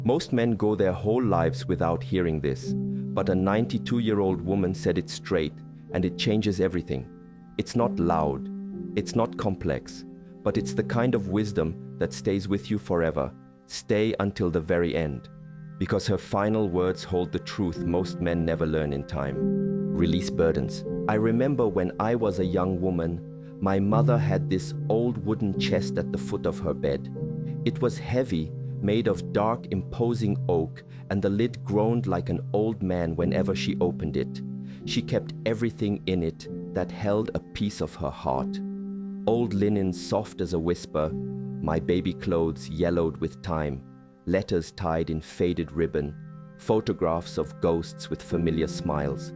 Most men go their whole lives without hearing this, but a 92-year-old woman said it straight, and it changes everything. It's not loud, it's not complex, but it's the kind of wisdom that stays with you forever. Stay until the very end. Because her final words hold the truth most men never learn in time. Release burdens. I remember when I was a young woman, my mother had this old wooden chest at the foot of her bed. It was heavy, made of dark, imposing oak, and the lid groaned like an old man whenever she opened it. She kept everything in it that held a piece of her heart. Old linen soft as a whisper, my baby clothes yellowed with time, letters tied in faded ribbon, photographs of ghosts with familiar smiles.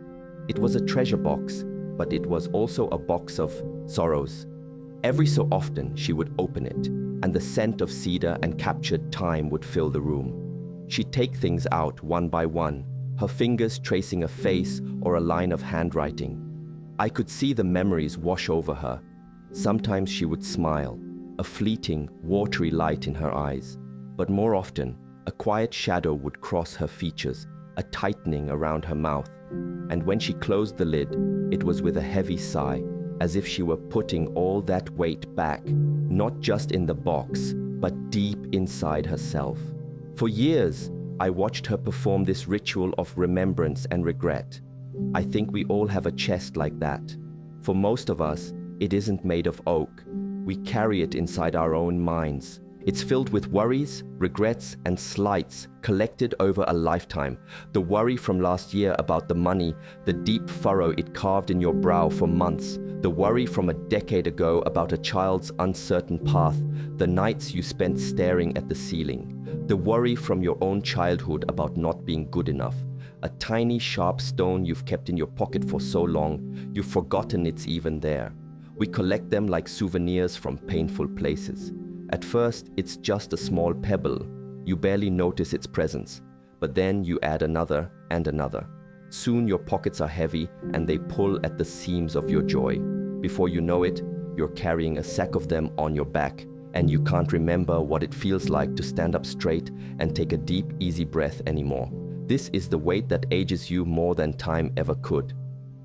It was a treasure box, but it was also a box of sorrows. Every so often she would open it, and the scent of cedar and captured time would fill the room. She'd take things out one by one, her fingers tracing a face or a line of handwriting. I could see the memories wash over her. Sometimes she would smile, a fleeting, watery light in her eyes, but more often, a quiet shadow would cross her features, a tightening around her mouth. And when she closed the lid, it was with a heavy sigh, as if she were putting all that weight back, not just in the box, but deep inside herself. For years, I watched her perform this ritual of remembrance and regret. I think we all have a chest like that. For most of us, it isn't made of oak. We carry it inside our own minds. It's filled with worries, regrets, and slights collected over a lifetime. The worry from last year about the money, the deep furrow it carved in your brow for months, the worry from a decade ago about a child's uncertain path, the nights you spent staring at the ceiling, the worry from your own childhood about not being good enough, a tiny sharp stone you've kept in your pocket for so long, you've forgotten it's even there. We collect them like souvenirs from painful places. At first, it's just a small pebble. You barely notice its presence, but then you add another and another. Soon your pockets are heavy and they pull at the seams of your joy. Before you know it, you're carrying a sack of them on your back, and you can't remember what it feels like to stand up straight and take a deep, easy breath anymore. This is the weight that ages you more than time ever could.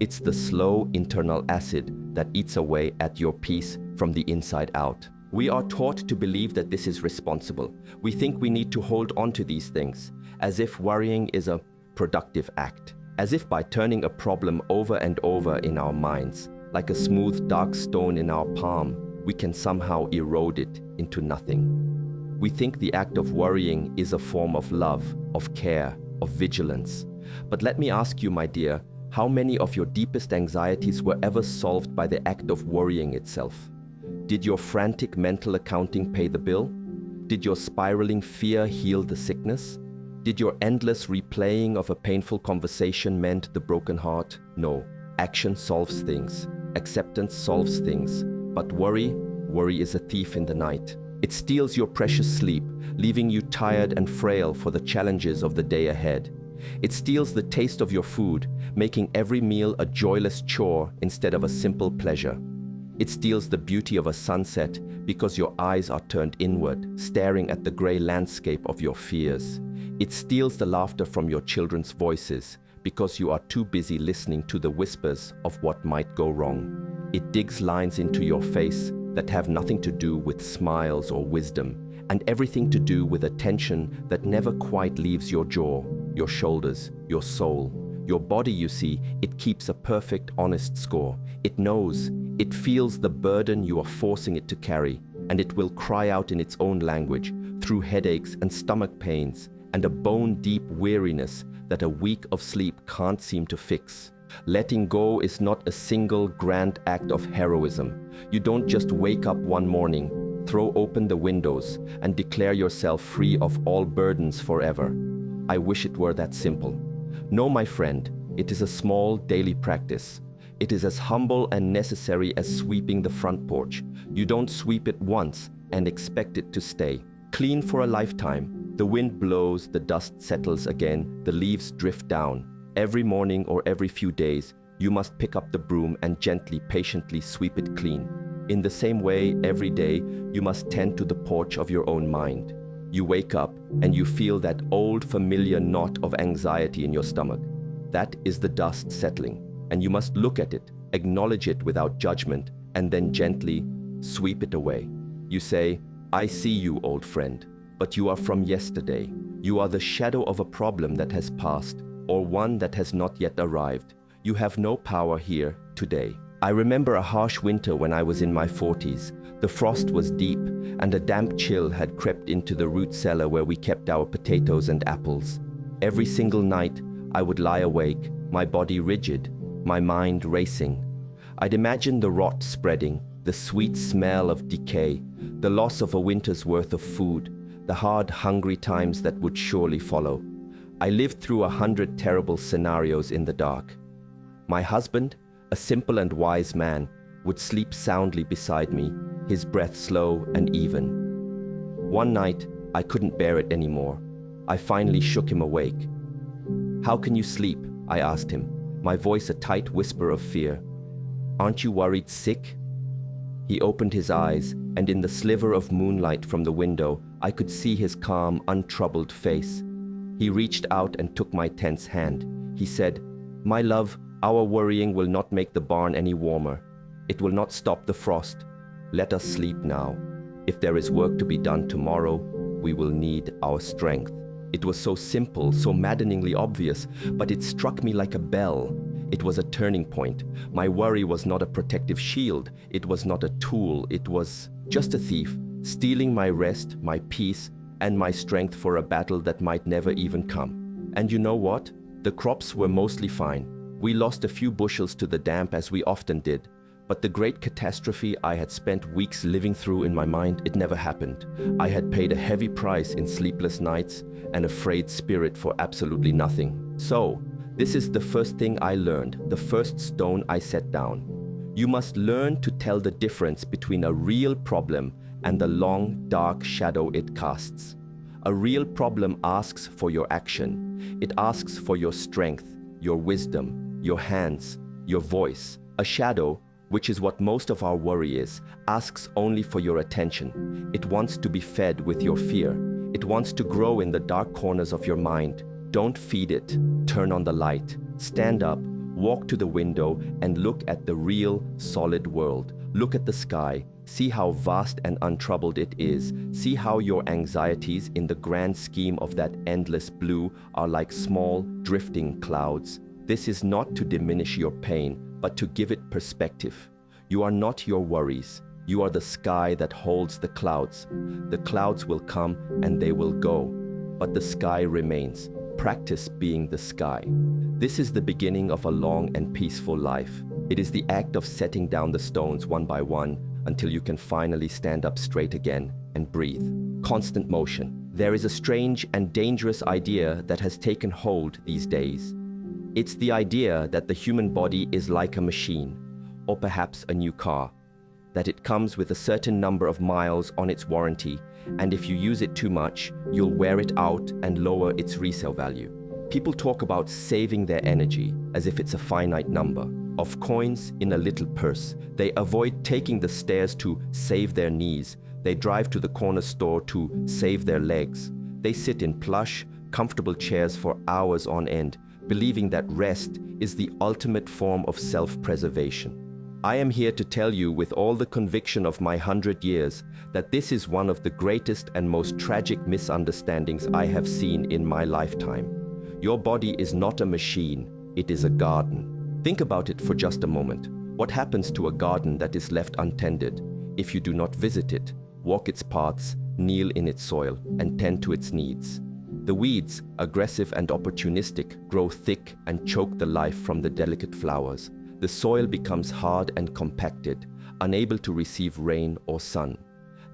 It's the slow internal acid that eats away at your peace from the inside out. We are taught to believe that this is responsible. We think we need to hold on to these things, as if worrying is a productive act, as if by turning a problem over and over in our minds, like a smooth dark stone in our palm, we can somehow erode it into nothing. We think the act of worrying is a form of love, of care, of vigilance. But let me ask you, my dear, how many of your deepest anxieties were ever solved by the act of worrying itself? Did your frantic mental accounting pay the bill? Did your spiraling fear heal the sickness? Did your endless replaying of a painful conversation mend the broken heart? No. Action solves things. Acceptance solves things. But worry is a thief in the night. It steals your precious sleep, leaving you tired and frail for the challenges of the day ahead. It steals the taste of your food, making every meal a joyless chore instead of a simple pleasure. It steals the beauty of a sunset because your eyes are turned inward, staring at the gray landscape of your fears. It steals the laughter from your children's voices because you are too busy listening to the whispers of what might go wrong. It digs lines into your face that have nothing to do with smiles or wisdom, and everything to do with a tension that never quite leaves your jaw, your shoulders, your soul. Your body, you see, it keeps a perfect, honest score. It knows, it feels the burden you are forcing it to carry, and it will cry out in its own language, through headaches and stomach pains, and a bone-deep weariness that a week of sleep can't seem to fix. Letting go is not a single grand act of heroism. You don't just wake up one morning, throw open the windows, and declare yourself free of all burdens forever. I wish it were that simple. No, my friend, it is a small daily practice. It is as humble and necessary as sweeping the front porch. You don't sweep it once and expect it to stay. Clean for a lifetime. The wind blows, the dust settles again, the leaves drift down. Every morning or every few days, you must pick up the broom and gently, patiently sweep it clean. In the same way, every day, you must tend to the porch of your own mind. You wake up and you feel that old familiar knot of anxiety in your stomach. That is the dust settling, and you must look at it, acknowledge it without judgment, and then gently sweep it away. You say, "I see you, old friend, but you are from yesterday. You are the shadow of a problem that has passed, or one that has not yet arrived. You have no power here today." I remember a harsh winter when I was in my 40s. The frost was deep, and a damp chill had crept into the root cellar where we kept our potatoes and apples. Every single night, I would lie awake, my body rigid, my mind racing. I'd imagine the rot spreading, the sweet smell of decay, the loss of a winter's worth of food, the hard, hungry times that would surely follow. I lived through 100 terrible scenarios in the dark. My husband, a simple and wise man, would sleep soundly beside me, his breath slow and even. One night, I couldn't bear it anymore. I finally shook him awake. "How can you sleep?" I asked him, my voice a tight whisper of fear. "Aren't you worried sick?" He opened his eyes, and in the sliver of moonlight from the window, I could see his calm, untroubled face. He reached out and took my tense hand. He said, "My love, our worrying will not make the barn any warmer. It will not stop the frost. Let us sleep now. If there is work to be done tomorrow, we will need our strength." It was so simple, so maddeningly obvious, but it struck me like a bell. It was a turning point. My worry was not a protective shield. It was not a tool. It was just a thief, stealing my rest, my peace, and my strength for a battle that might never even come. And you know what? The crops were mostly fine. We lost a few bushels to the damp, as we often did. But the great catastrophe I had spent weeks living through in my mind, it never happened. I had paid a heavy price in sleepless nights and a frayed spirit for absolutely nothing. So, this is the first thing I learned, the first stone I set down. You must learn to tell the difference between a real problem and the long, dark shadow it casts. A real problem asks for your action. It asks for your strength, your wisdom, your hands, your voice. A shadow, which is what most of our worry is, asks only for your attention. It wants to be fed with your fear. It wants to grow in the dark corners of your mind. Don't feed it. Turn on the light. Stand up, walk to the window, and look at the real, solid world. Look at the sky. See how vast and untroubled it is. See how your anxieties in the grand scheme of that endless blue are like small, drifting clouds. This is not to diminish your pain, but to give it perspective. You are not your worries. You are the sky that holds the clouds. The clouds will come and they will go, but the sky remains. Practice being the sky. This is the beginning of a long and peaceful life. It is the act of setting down the stones one by one until you can finally stand up straight again and breathe. Constant motion. There is a strange and dangerous idea that has taken hold these days. It's the idea that the human body is like a machine, or perhaps a new car, that it comes with a certain number of miles on its warranty, and if you use it too much, you'll wear it out and lower its resale value. People talk about saving their energy as if it's a finite number of coins in a little purse. They avoid taking the stairs to save their knees. They drive to the corner store to save their legs. They sit in plush, comfortable chairs for hours on end, believing that rest is the ultimate form of self-preservation. I am here to tell you with all the conviction of my 100 years that this is one of the greatest and most tragic misunderstandings I have seen in my lifetime. Your body is not a machine, it is a garden. Think about it for just a moment. What happens to a garden that is left untended if you do not visit it, walk its paths, kneel in its soil, and tend to its needs? The weeds, aggressive and opportunistic, grow thick and choke the life from the delicate flowers. The soil becomes hard and compacted, unable to receive rain or sun.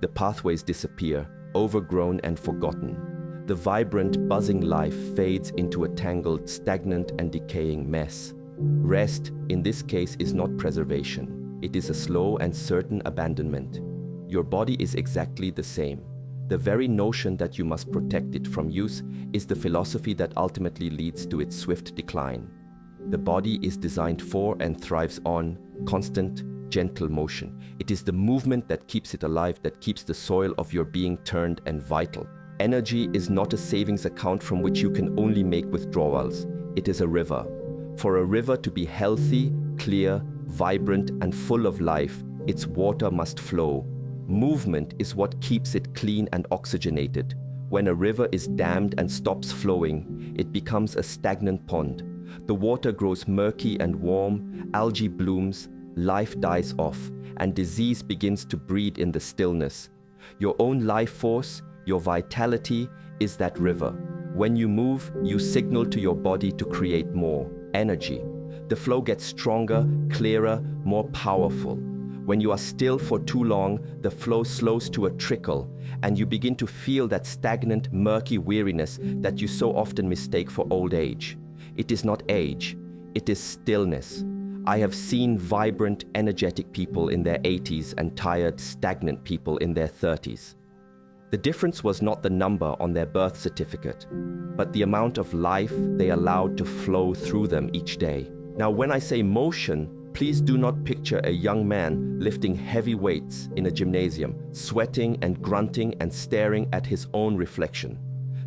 The pathways disappear, overgrown and forgotten. The vibrant, buzzing life fades into a tangled, stagnant and decaying mess. Rest, in this case, is not preservation. It is a slow and certain abandonment. Your body is exactly the same. The very notion that you must protect it from use is the philosophy that ultimately leads to its swift decline. The body is designed for and thrives on constant, gentle motion. It is the movement that keeps it alive, that keeps the soil of your being turned and vital. Energy is not a savings account from which you can only make withdrawals. It is a river. For a river to be healthy, clear, vibrant, and full of life, its water must flow. Movement is what keeps it clean and oxygenated. When a river is dammed and stops flowing, it becomes a stagnant pond. The water grows murky and warm, algae blooms, life dies off, and disease begins to breed in the stillness. Your own life force, your vitality, is that river. When you move, you signal to your body to create more energy. The flow gets stronger, clearer, more powerful. When you are still for too long, the flow slows to a trickle, and you begin to feel that stagnant, murky weariness that you so often mistake for old age. It is not age, it is stillness. I have seen vibrant, energetic people in their 80s and tired, stagnant people in their 30s. The difference was not the number on their birth certificate, but the amount of life they allowed to flow through them each day. Now, when I say motion, please do not picture a young man lifting heavy weights in a gymnasium, sweating and grunting and staring at his own reflection.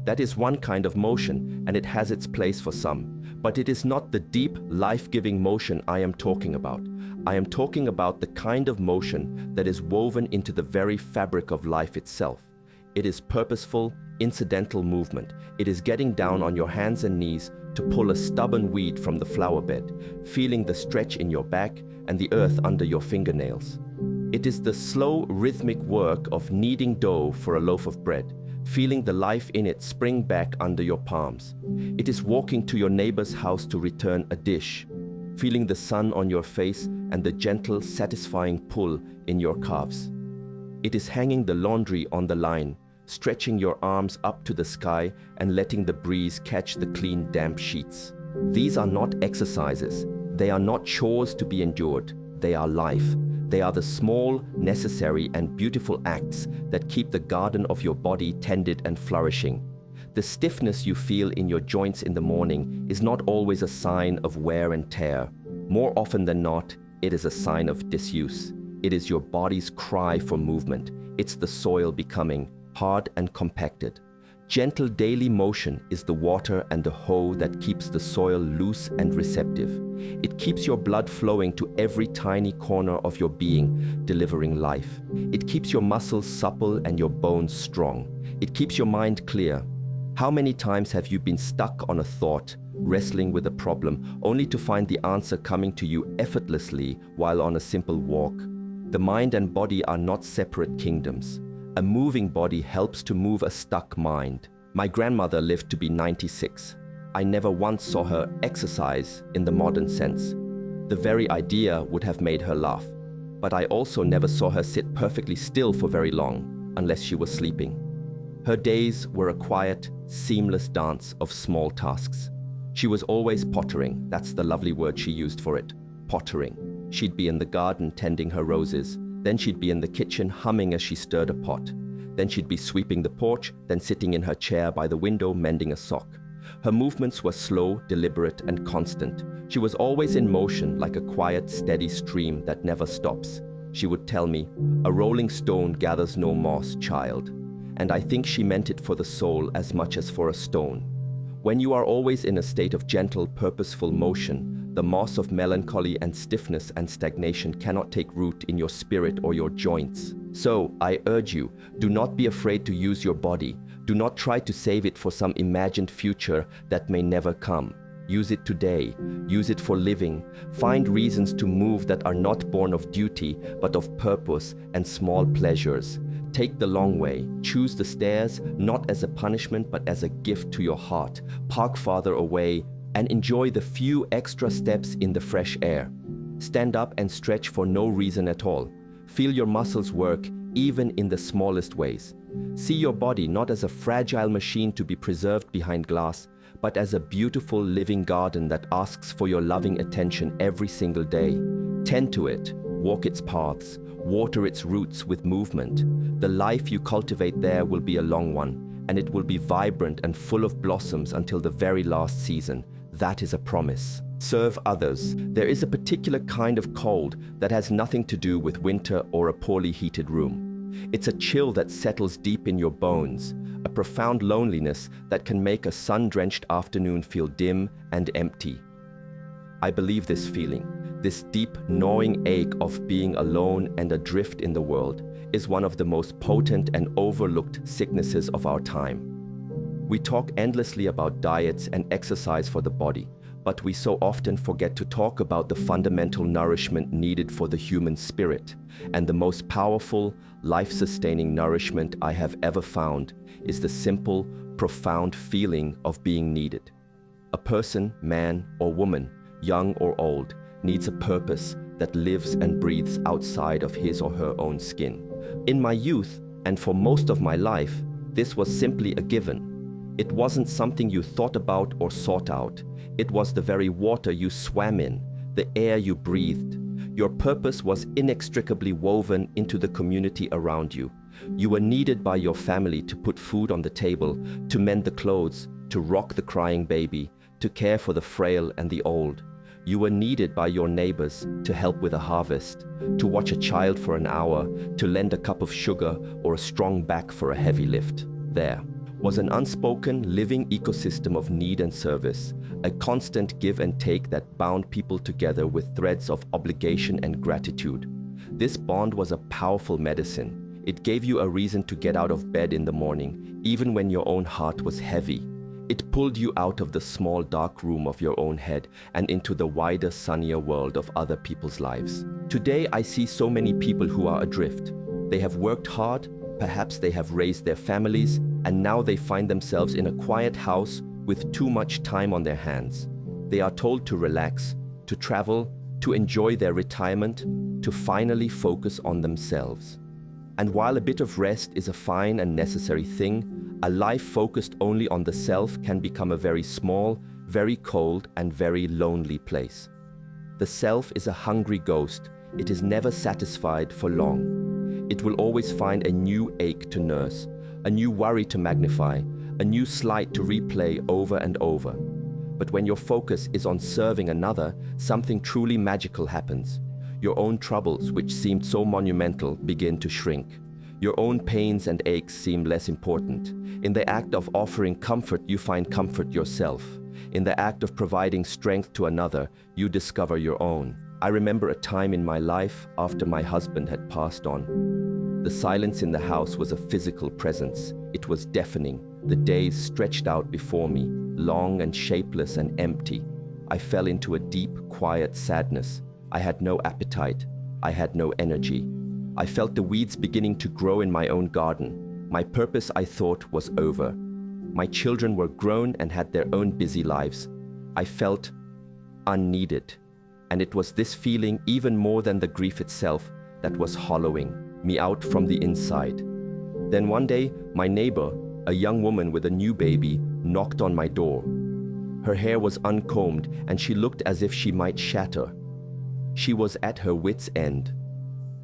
That is one kind of motion, and it has its place for some. But it is not the deep, life-giving motion I am talking about. I am talking about the kind of motion that is woven into the very fabric of life itself. It is purposeful, incidental movement. It is getting down on your hands and knees to pull a stubborn weed from the flower bed, feeling the stretch in your back and the earth under your fingernails. It is the slow, rhythmic work of kneading dough for a loaf of bread, feeling the life in it spring back under your palms. It is walking to your neighbor's house to return a dish, feeling the sun on your face and the gentle, satisfying pull in your calves. It is hanging the laundry on the line, stretching your arms up to the sky and letting the breeze catch the clean, damp sheets. These are not exercises. They are not chores to be endured. They are life. They are the small, necessary, and beautiful acts that keep the garden of your body tended and flourishing. The stiffness you feel in your joints in the morning is not always a sign of wear and tear. More often than not, it is a sign of disuse. It is your body's cry for movement. It's the soil becoming hard and compacted. Gentle daily motion is the water and the hoe that keeps the soil loose and receptive. It keeps your blood flowing to every tiny corner of your being, delivering life. It keeps your muscles supple and your bones strong. It keeps your mind clear. How many times have you been stuck on a thought, wrestling with a problem, only to find the answer coming to you effortlessly while on a simple walk? The mind and body are not separate kingdoms. A moving body helps to move a stuck mind. My grandmother lived to be 96. I never once saw her exercise in the modern sense. The very idea would have made her laugh. But I also never saw her sit perfectly still for very long, unless she was sleeping. Her days were a quiet, seamless dance of small tasks. She was always pottering. That's the lovely word she used for it, pottering. She'd be in the garden tending her roses. Then she'd be in the kitchen humming as she stirred a pot. Then she'd be sweeping the porch, then sitting in her chair by the window mending a sock. Her movements were slow, deliberate, and constant. She was always in motion like a quiet, steady stream that never stops. She would tell me, "A rolling stone gathers no moss, child." And I think she meant it for the soul as much as for a stone. When you are always in a state of gentle, purposeful motion, the moss of melancholy and stiffness and stagnation cannot take root in your spirit or your joints. So, I urge you, do not be afraid to use your body. Do not try to save it for some imagined future that may never come. Use it today. Use it for living. Find reasons to move that are not born of duty, but of purpose and small pleasures. Take the long way. Choose the stairs, not as a punishment, but as a gift to your heart. Park farther away and enjoy the few extra steps in the fresh air. Stand up and stretch for no reason at all. Feel your muscles work, even in the smallest ways. See your body not as a fragile machine to be preserved behind glass, but as a beautiful living garden that asks for your loving attention every single day. Tend to it, walk its paths, water its roots with movement. The life you cultivate there will be a long one, and it will be vibrant and full of blossoms until the very last season. That is a promise. Serve others. There is a particular kind of cold that has nothing to do with winter or a poorly heated room. It's a chill that settles deep in your bones, a profound loneliness that can make a sun-drenched afternoon feel dim and empty. I believe this feeling, this deep, gnawing ache of being alone and adrift in the world, is one of the most potent and overlooked sicknesses of our time. We talk endlessly about diets and exercise for the body, but we so often forget to talk about the fundamental nourishment needed for the human spirit. And the most powerful, life-sustaining nourishment I have ever found is the simple, profound feeling of being needed. A person, man or woman, young or old, needs a purpose that lives and breathes outside of his or her own skin. In my youth, and for most of my life, this was simply a given. It wasn't something you thought about or sought out. It was the very water you swam in, the air you breathed. Your purpose was inextricably woven into the community around you. You were needed by your family to put food on the table, to mend the clothes, to rock the crying baby, to care for the frail and the old. You were needed by your neighbors to help with a harvest, to watch a child for an hour, to lend a cup of sugar or a strong back for a heavy lift. There was an unspoken, living ecosystem of need and service, a constant give and take that bound people together with threads of obligation and gratitude. This bond was a powerful medicine. It gave you a reason to get out of bed in the morning, even when your own heart was heavy. It pulled you out of the small, dark room of your own head and into the wider, sunnier world of other people's lives. Today, I see so many people who are adrift. They have worked hard, perhaps they have raised their families, and now they find themselves in a quiet house with too much time on their hands. They are told to relax, to travel, to enjoy their retirement, to finally focus on themselves. And while a bit of rest is a fine and necessary thing, a life focused only on the self can become a very small, very cold, and very lonely place. The self is a hungry ghost. It is never satisfied for long. It will always find a new ache to nurse, a new worry to magnify, a new slight to replay over and over. But when your focus is on serving another, something truly magical happens. Your own troubles, which seemed so monumental, begin to shrink. Your own pains and aches seem less important. In the act of offering comfort, you find comfort yourself. In the act of providing strength to another, you discover your own. I remember a time in my life after my husband had passed on. The silence in the house was a physical presence. It was deafening. The days stretched out before me, long and shapeless and empty. I fell into a deep, quiet sadness. I had no appetite. I had no energy. I felt the weeds beginning to grow in my own garden. My purpose, I thought, was over. My children were grown and had their own busy lives. I felt unneeded. And it was this feeling, even more than the grief itself, that was hollowing me out from the inside. Then one day, my neighbor, a young woman with a new baby, knocked on my door. Her hair was uncombed and she looked as if she might shatter. She was at her wit's end.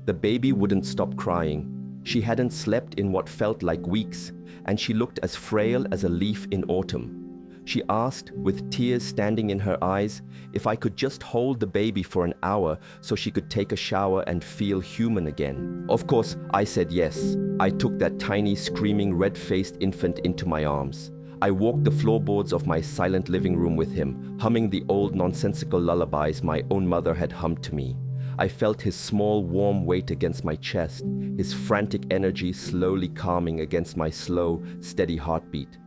The baby wouldn't stop crying. She hadn't slept in what felt like weeks, and she looked as frail as a leaf in autumn. She asked, with tears standing in her eyes, if I could just hold the baby for an hour so she could take a shower and feel human again. Of course, I said yes. I took that tiny, screaming, red-faced infant into my arms. I walked the floorboards of my silent living room with him, humming the old nonsensical lullabies my own mother had hummed to me. I felt his small, warm weight against my chest, his frantic energy slowly calming against my slow, steady heartbeat.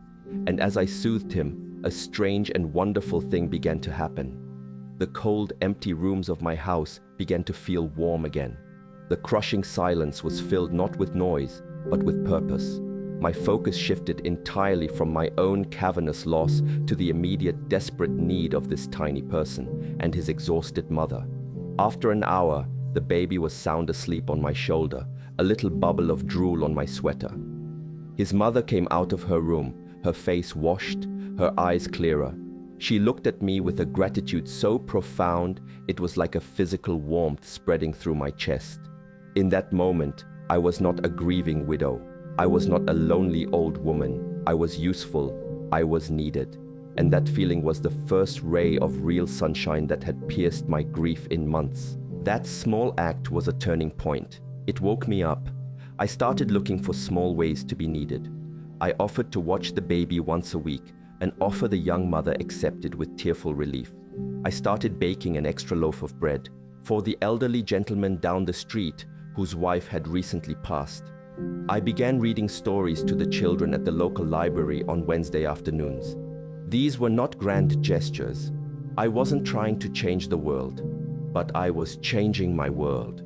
And as I soothed him, a strange and wonderful thing began to happen. The cold, empty rooms of my house began to feel warm again. The crushing silence was filled not with noise, but with purpose. My focus shifted entirely from my own cavernous loss to the immediate, desperate need of this tiny person and his exhausted mother. After an hour, the baby was sound asleep on my shoulder, a little bubble of drool on my sweater. His mother came out of her room, her face washed, her eyes clearer. She looked at me with a gratitude so profound, it was like a physical warmth spreading through my chest. In that moment, I was not a grieving widow. I was not a lonely old woman. I was useful. I was needed. And that feeling was the first ray of real sunshine that had pierced my grief in months. That small act was a turning point. It woke me up. I started looking for small ways to be needed. I offered to watch the baby once a week, an offer the young mother accepted with tearful relief. I started baking an extra loaf of bread for the elderly gentleman down the street whose wife had recently passed. I began reading stories to the children at the local library on Wednesday afternoons. These were not grand gestures. I wasn't trying to change the world, but I was changing my world.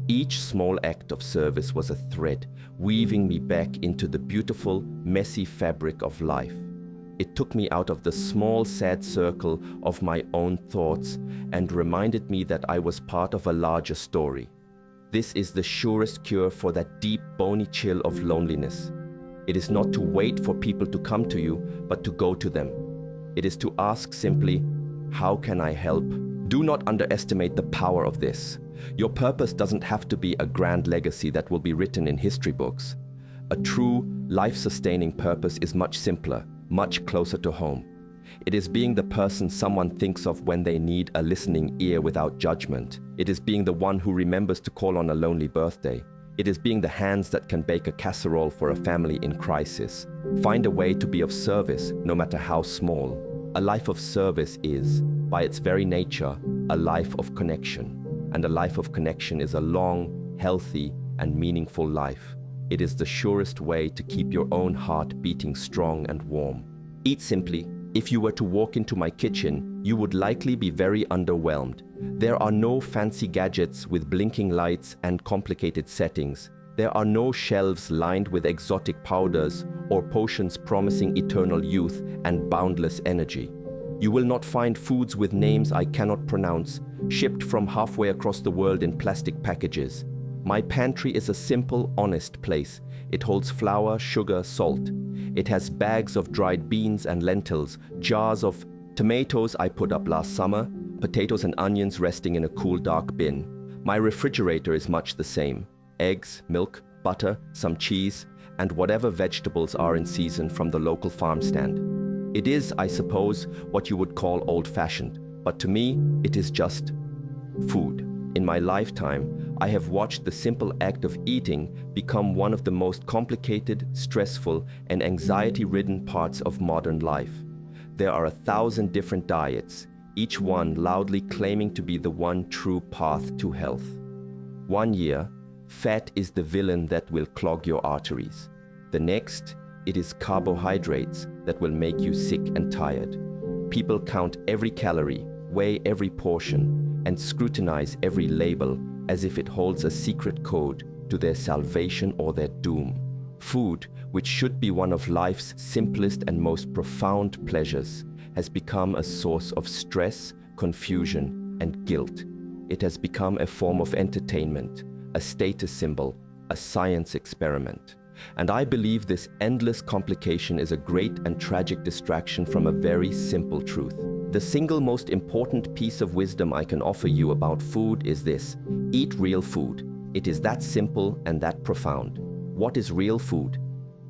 Each small act of service was a thread, weaving me back into the beautiful, messy fabric of life. It took me out of the small, sad circle of my own thoughts and reminded me that I was part of a larger story. This is the surest cure for that deep, bony chill of loneliness. It is not to wait for people to come to you, but to go to them. It is to ask simply, "How can I help?" Do not underestimate the power of this. Your purpose doesn't have to be a grand legacy that will be written in history books. A true, life-sustaining purpose is much simpler, much closer to home. It is being the person someone thinks of when they need a listening ear without judgment. It is being the one who remembers to call on a lonely birthday. It is being the hands that can bake a casserole for a family in crisis. Find a way to be of service, no matter how small. A life of service is, by its very nature, a life of connection. And a life of connection is a long, healthy, and meaningful life. It is the surest way to keep your own heart beating strong and warm. Eat simply. If you were to walk into my kitchen, you would likely be very underwhelmed. There are no fancy gadgets with blinking lights and complicated settings. There are no shelves lined with exotic powders or potions promising eternal youth and boundless energy. You will not find foods with names I cannot pronounce, shipped from halfway across the world in plastic packages. My pantry is a simple, honest place. It holds flour, sugar, salt. It has bags of dried beans and lentils, jars of tomatoes I put up last summer, potatoes and onions resting in a cool, dark bin. My refrigerator is much the same. Eggs, milk, butter, some cheese, and whatever vegetables are in season from the local farm stand. It is, I suppose, what you would call old-fashioned, but to me, it is just food. In my lifetime, I have watched the simple act of eating become one of the most complicated, stressful, and anxiety-ridden parts of modern life. There are 1,000 different diets, each one loudly claiming to be the one true path to health. One year, fat is the villain that will clog your arteries. The next, it is carbohydrates that will make you sick and tired. People count every calorie, weigh every portion, and scrutinize every label as if it holds a secret code to their salvation or their doom. Food, which should be one of life's simplest and most profound pleasures, has become a source of stress, confusion, and guilt. It has become a form of entertainment, a status symbol, a science experiment. And I believe this endless complication is a great and tragic distraction from a very simple truth. The single most important piece of wisdom I can offer you about food is this: eat real food. It is that simple and that profound. What is real food?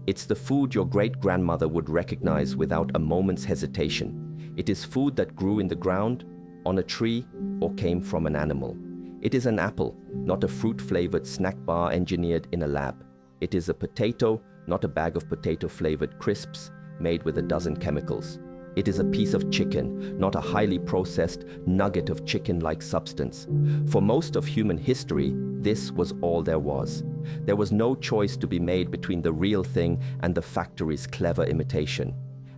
It's the food your great-grandmother would recognize without a moment's hesitation. It is food that grew in the ground, on a tree, or came from an animal. It is an apple, not a fruit-flavored snack bar engineered in a lab. It is a potato, not a bag of potato-flavored crisps made with a dozen chemicals. It is a piece of chicken, not a highly processed nugget of chicken-like substance. For most of human history, this was all there was. There was no choice to be made between the real thing and the factory's clever imitation.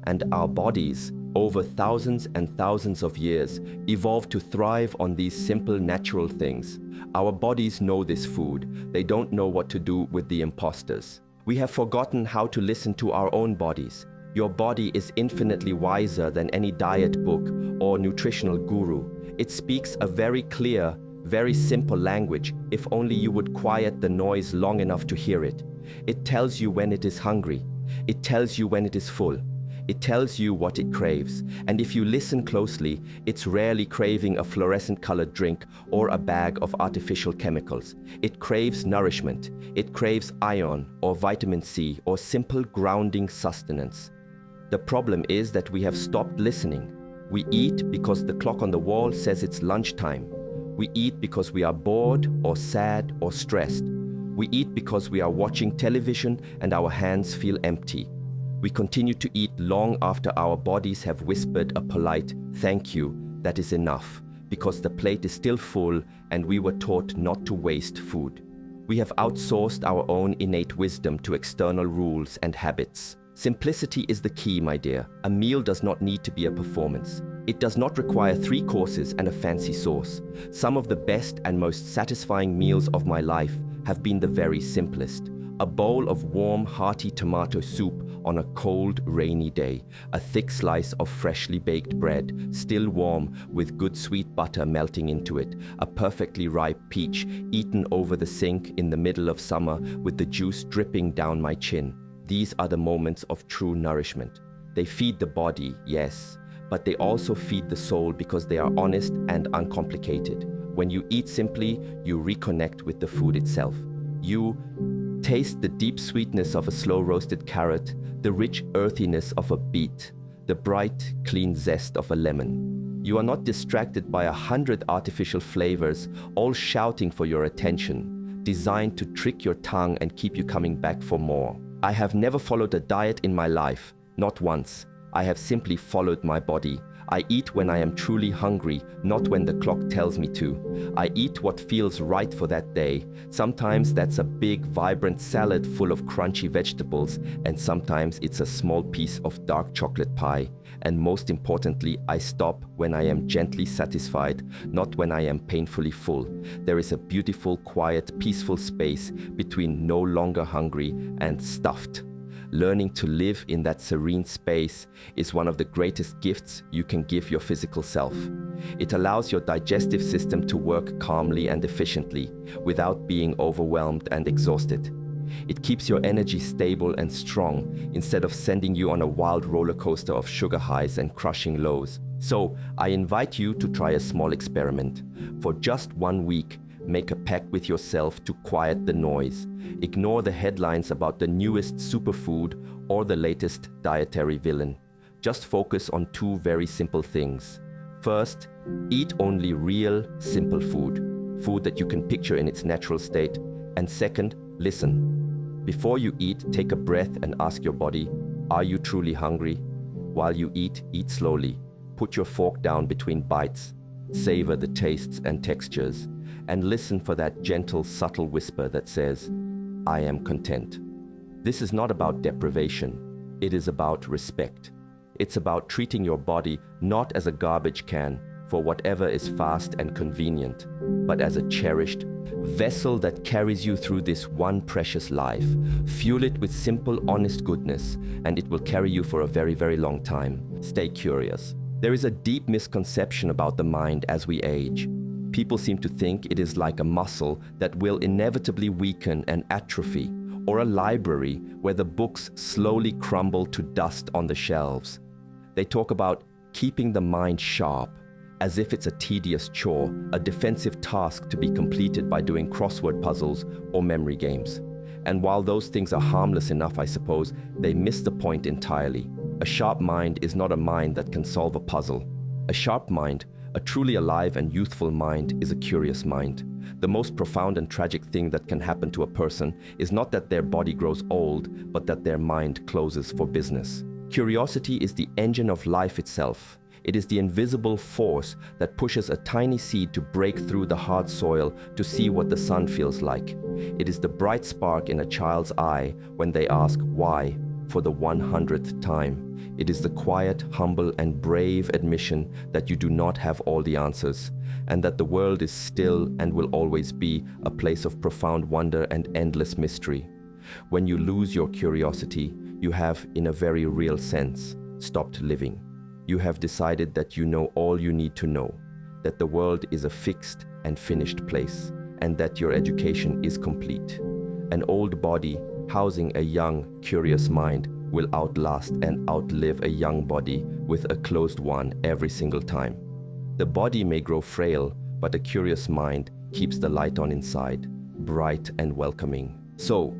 And our bodies, over thousands and thousands of years, evolved to thrive on these simple natural things. Our bodies know this food. They don't know what to do with the imposters. We have forgotten how to listen to our own bodies. Your body is infinitely wiser than any diet book or nutritional guru. It speaks a very clear, very simple language if only you would quiet the noise long enough to hear it. It tells you when it is hungry. It tells you when it is full. It tells you what it craves, and if you listen closely, it's rarely craving a fluorescent-colored drink or a bag of artificial chemicals. It craves nourishment. It craves iron or vitamin C or simple grounding sustenance. The problem is that we have stopped listening. We eat because the clock on the wall says it's lunchtime. We eat because we are bored or sad or stressed. We eat because we are watching television and our hands feel empty. We continue to eat long after our bodies have whispered a polite "thank you" that is enough, because the plate is still full and we were taught not to waste food. We have outsourced our own innate wisdom to external rules and habits. Simplicity is the key, my dear. A meal does not need to be a performance. It does not require 3 courses and a fancy sauce. Some of the best and most satisfying meals of my life have been the very simplest. A bowl of warm, hearty tomato soup on a cold, rainy day. A thick slice of freshly baked bread, still warm, with good sweet butter melting into it. A perfectly ripe peach, eaten over the sink in the middle of summer with the juice dripping down my chin. These are the moments of true nourishment. They feed the body, yes, but they also feed the soul because they are honest and uncomplicated. When you eat simply, you reconnect with the food itself. You taste the deep sweetness of a slow-roasted carrot, the rich earthiness of a beet, the bright, clean zest of a lemon. You are not distracted by 100 artificial flavors, all shouting for your attention, designed to trick your tongue and keep you coming back for more. I have never followed a diet in my life, not once. I have simply followed my body. I eat when I am truly hungry, not when the clock tells me to. I eat what feels right for that day. Sometimes that's a big, vibrant salad full of crunchy vegetables, and sometimes it's a small piece of dark chocolate pie. And most importantly, I stop when I am gently satisfied, not when I am painfully full. There is a beautiful, quiet, peaceful space between no longer hungry and stuffed. Learning to live in that serene space is one of the greatest gifts you can give your physical self. It allows your digestive system to work calmly and efficiently without being overwhelmed and exhausted. It keeps your energy stable and strong instead of sending you on a wild roller coaster of sugar highs and crushing lows. So, I invite you to try a small experiment. For just 1 week, make a pact with yourself to quiet the noise. Ignore the headlines about the newest superfood or the latest dietary villain. Just focus on 2 very simple things. First, eat only real, simple food. Food that you can picture in its natural state. And second, listen. Before you eat, take a breath and ask your body, are you truly hungry? While you eat, eat slowly. Put your fork down between bites. Savor the tastes and textures. And listen for that gentle, subtle whisper that says, I am content. This is not about deprivation. It is about respect. It's about treating your body not as a garbage can for whatever is fast and convenient, but as a cherished vessel that carries you through this one precious life. Fuel it with simple, honest goodness, and it will carry you for a very, very long time. Stay curious. There is a deep misconception about the mind as we age. People seem to think it is like a muscle that will inevitably weaken and atrophy, or a library where the books slowly crumble to dust on the shelves. They talk about keeping the mind sharp, as if it's a tedious chore, a defensive task to be completed by doing crossword puzzles or memory games. And while those things are harmless enough, I suppose, they miss the point entirely. A sharp mind is not a mind that can solve a puzzle. A sharp mind, a truly alive and youthful mind, is a curious mind. The most profound and tragic thing that can happen to a person is not that their body grows old, but that their mind closes for business. Curiosity is the engine of life itself. It is the invisible force that pushes a tiny seed to break through the hard soil to see what the sun feels like. It is the bright spark in a child's eye when they ask why for the 100th time. It is the quiet, humble, and brave admission that you do not have all the answers, and that the world is still and will always be a place of profound wonder and endless mystery. When you lose your curiosity, you have, in a very real sense, stopped living. You have decided that you know all you need to know, that the world is a fixed and finished place, and that your education is complete. An old body housing a young, curious mind will outlast and outlive a young body with a closed one every single time. The body may grow frail, but a curious mind keeps the light on inside, bright and welcoming. So,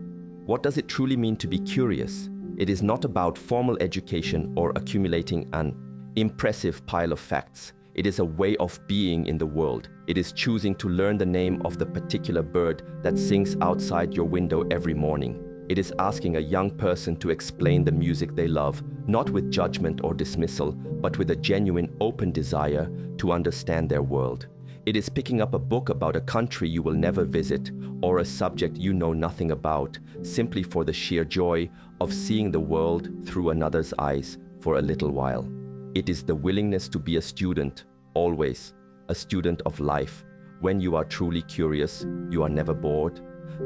what does it truly mean to be curious? It is not about formal education or accumulating an impressive pile of facts. It is a way of being in the world. It is choosing to learn the name of the particular bird that sings outside your window every morning. It is asking a young person to explain the music they love, not with judgment or dismissal, but with a genuine open desire to understand their world. It is picking up a book about a country you will never visit or a subject you know nothing about, simply for the sheer joy of seeing the world through another's eyes for a little while. It is the willingness to be a student, always a student of life. When you are truly curious, you are never bored.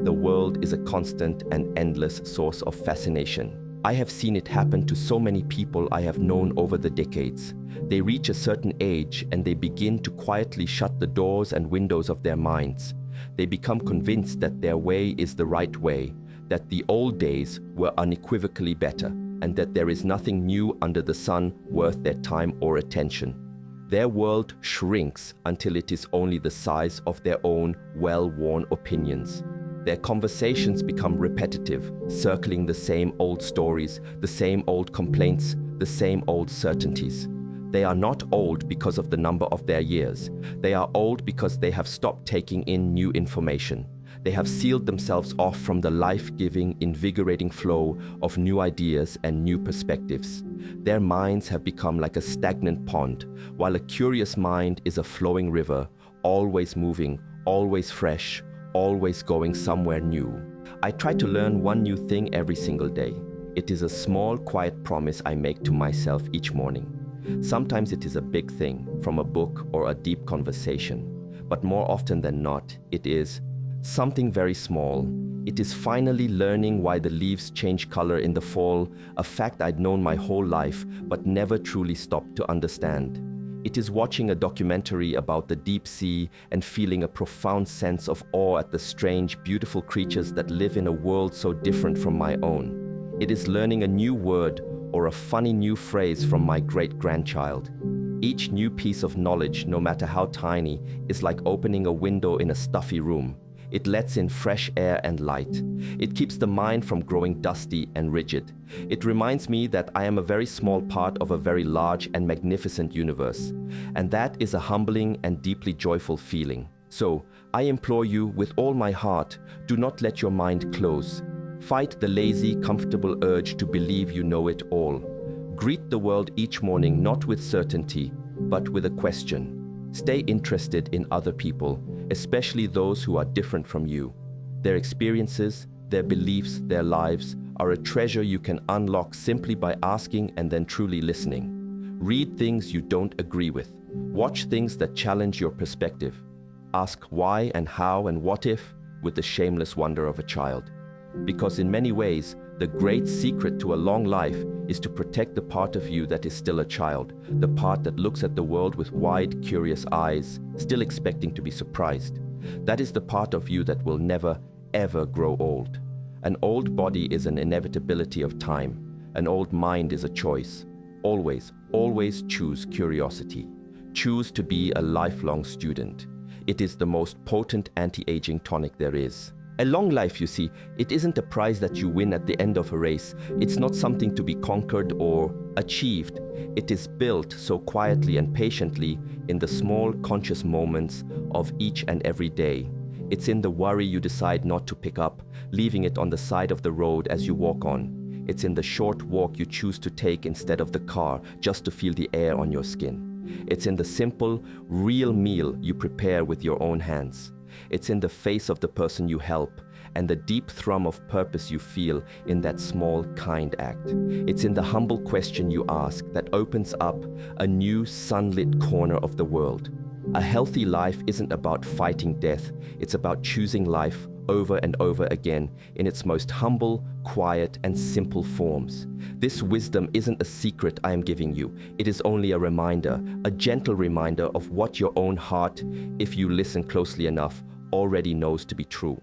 The world is a constant and endless source of fascination. I have seen it happen to so many people I have known over the decades. They reach a certain age and they begin to quietly shut the doors and windows of their minds. They become convinced that their way is the right way, that the old days were unequivocally better, and that there is nothing new under the sun worth their time or attention. Their world shrinks until it is only the size of their own well-worn opinions. Their conversations become repetitive, circling the same old stories, the same old complaints, the same old certainties. They are not old because of the number of their years. They are old because they have stopped taking in new information. They have sealed themselves off from the life-giving, invigorating flow of new ideas and new perspectives. Their minds have become like a stagnant pond, while a curious mind is a flowing river, always moving, always fresh, always going somewhere new. I try to learn one new thing every single day. It is a small, quiet promise I make to myself each morning. Sometimes it is a big thing, from a book or a deep conversation. But more often than not, it is something very small. It is finally learning why the leaves change color in the fall, a fact I'd known my whole life, but never truly stopped to understand. It is watching a documentary about the deep sea and feeling a profound sense of awe at the strange, beautiful creatures that live in a world so different from my own. It is learning a new word or a funny new phrase from my great-grandchild. Each new piece of knowledge, no matter how tiny, is like opening a window in a stuffy room. It lets in fresh air and light. It keeps the mind from growing dusty and rigid. It reminds me that I am a very small part of a very large and magnificent universe. And that is a humbling and deeply joyful feeling. So, I implore you with all my heart, do not let your mind close. Fight the lazy, comfortable urge to believe you know it all. Greet the world each morning not with certainty, but with a question. Stay interested in other people, especially those who are different from you. Their experiences, their beliefs, their lives are a treasure you can unlock simply by asking and then truly listening. Read things you don't agree with. Watch things that challenge your perspective. Ask why and how and what if with the shameless wonder of a child. Because in many ways, the great secret to a long life is to protect the part of you that is still a child, the part that looks at the world with wide, curious eyes, still expecting to be surprised. That is the part of you that will never, ever grow old. An old body is an inevitability of time. An old mind is a choice. Always, always choose curiosity. Choose to be a lifelong student. It is the most potent anti-aging tonic there is. A long life, you see, it isn't a prize that you win at the end of a race. It's not something to be conquered or achieved. It is built so quietly and patiently in the small conscious moments of each and every day. It's in the worry you decide not to pick up, leaving it on the side of the road as you walk on. It's in the short walk you choose to take instead of the car, just to feel the air on your skin. It's in the simple, real meal you prepare with your own hands. It's in the face of the person you help and the deep thrum of purpose you feel in that small, kind act. It's in the humble question you ask that opens up a new sunlit corner of the world. A healthy life isn't about fighting death. It's about choosing life over and over again in its most humble, quiet, and simple forms. This wisdom isn't a secret I am giving you. It is only a reminder, a gentle reminder of what your own heart, if you listen closely enough, already knows to be true.